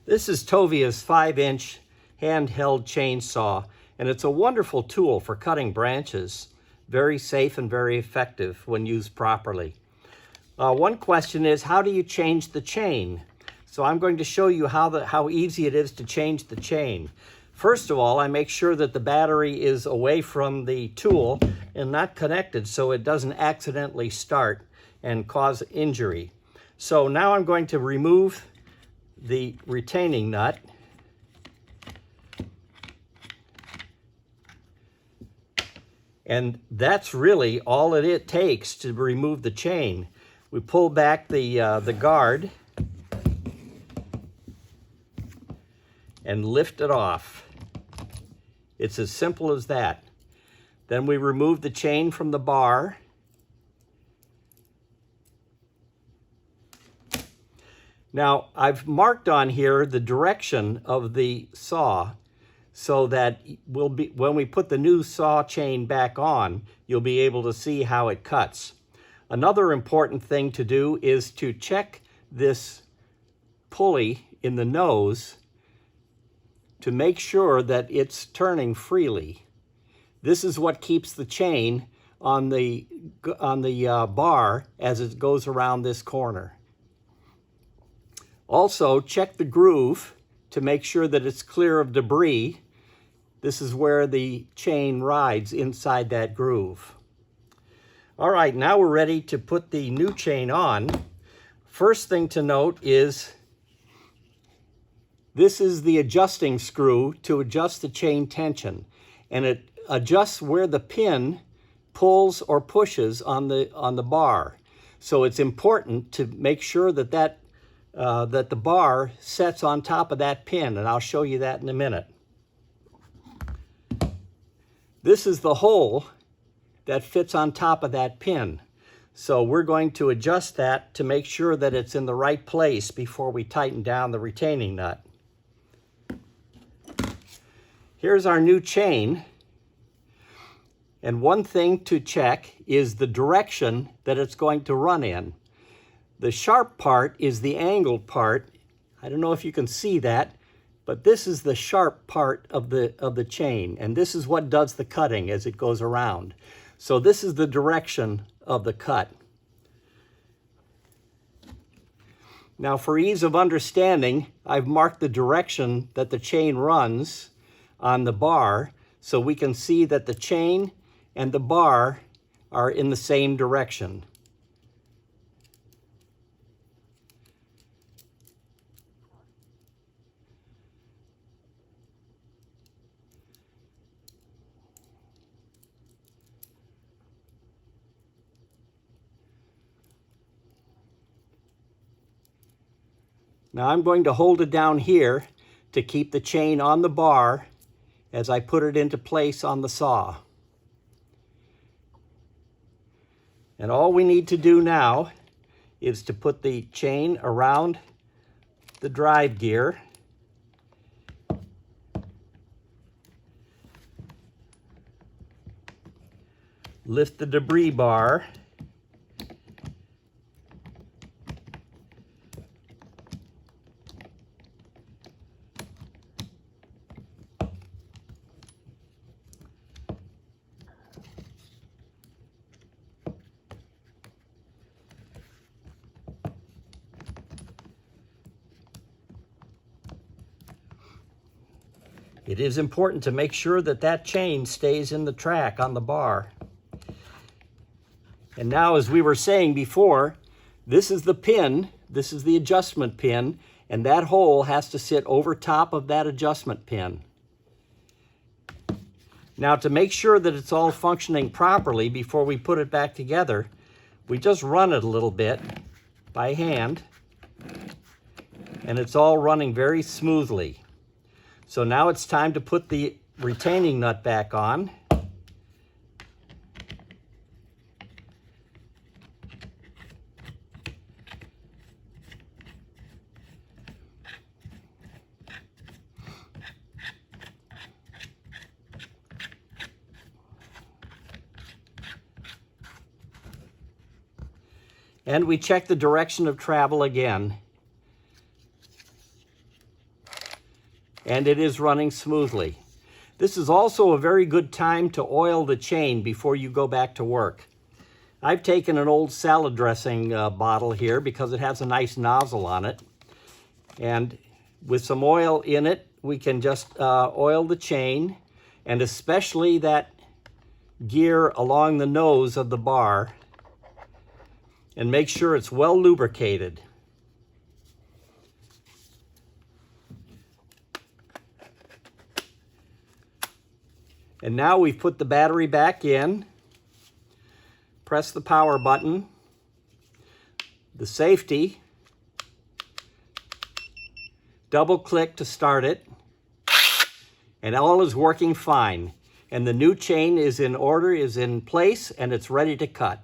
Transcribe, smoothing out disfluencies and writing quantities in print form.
This is Tovia's 5-inch handheld chainsaw, and it's a wonderful tool for cutting branches. Very safe and very effective when used properly. One question is, how do you change the chain? So I'm going to show you how easy it is to change the chain. First of all, I make sure that the battery is away from the tool and not connected so it doesn't accidentally start and cause injury. So now I'm going to remove the retaining nut. And that's really all it takes to remove the chain. We pull back the guard and lift it off. It's as simple as that. Then we remove the chain from the bar. Now, I've marked on here the direction of the saw so that when we put the new saw chain back on, you'll be able to see how it cuts. Another important thing to do is to check this pulley in the nose to make sure that it's turning freely. This is what keeps the chain on the bar as it goes around this corner. Also, check the groove to make sure that it's clear of debris. This is where the chain rides, inside that groove. All right, now we're ready to put the new chain on. First thing to note is this is the adjusting screw to adjust the chain tension, and it adjusts where the pin pulls or pushes on the bar. So it's important to make sure that that the bar sets on top of that pin, and I'll show you that in a minute. This is the hole that fits on top of that pin. So we're going to adjust that to make sure that it's in the right place before we tighten down the retaining nut. Here's our new chain. And one thing to check is the direction that it's going to run in. The sharp part is the angled part. I don't know if you can see that, but this is the sharp part of the chain, and this is what does the cutting as it goes around. So this is the direction of the cut. Now, for ease of understanding, I've marked the direction that the chain runs on the bar so we can see that the chain and the bar are in the same direction. Now I'm going to hold it down here to keep the chain on the bar as I put it into place on the saw. And all we need to do now is to put the chain around the drive gear. Lift the debris bar. It is important to make sure that that chain stays in the track on the bar. And now, as we were saying before, this is the pin, this is the adjustment pin, and that hole has to sit over top of that adjustment pin. Now, to make sure that it's all functioning properly before we put it back together, we just run it a little bit by hand, and it's all running very smoothly. So now it's time to put the retaining nut back on. And we check the direction of travel again. and it is running smoothly. This is also a very good time to oil the chain before you go back to work. I've taken an old salad dressing bottle here because it has a nice nozzle on it. And with some oil in it, we can just oil the chain, and especially that gear along the nose of the bar, and make sure it's well lubricated. And now we've put the battery back in. Press the power button, the safety, double click to start it, and all is working fine. And the new chain is in order, is in place, and it's ready to cut.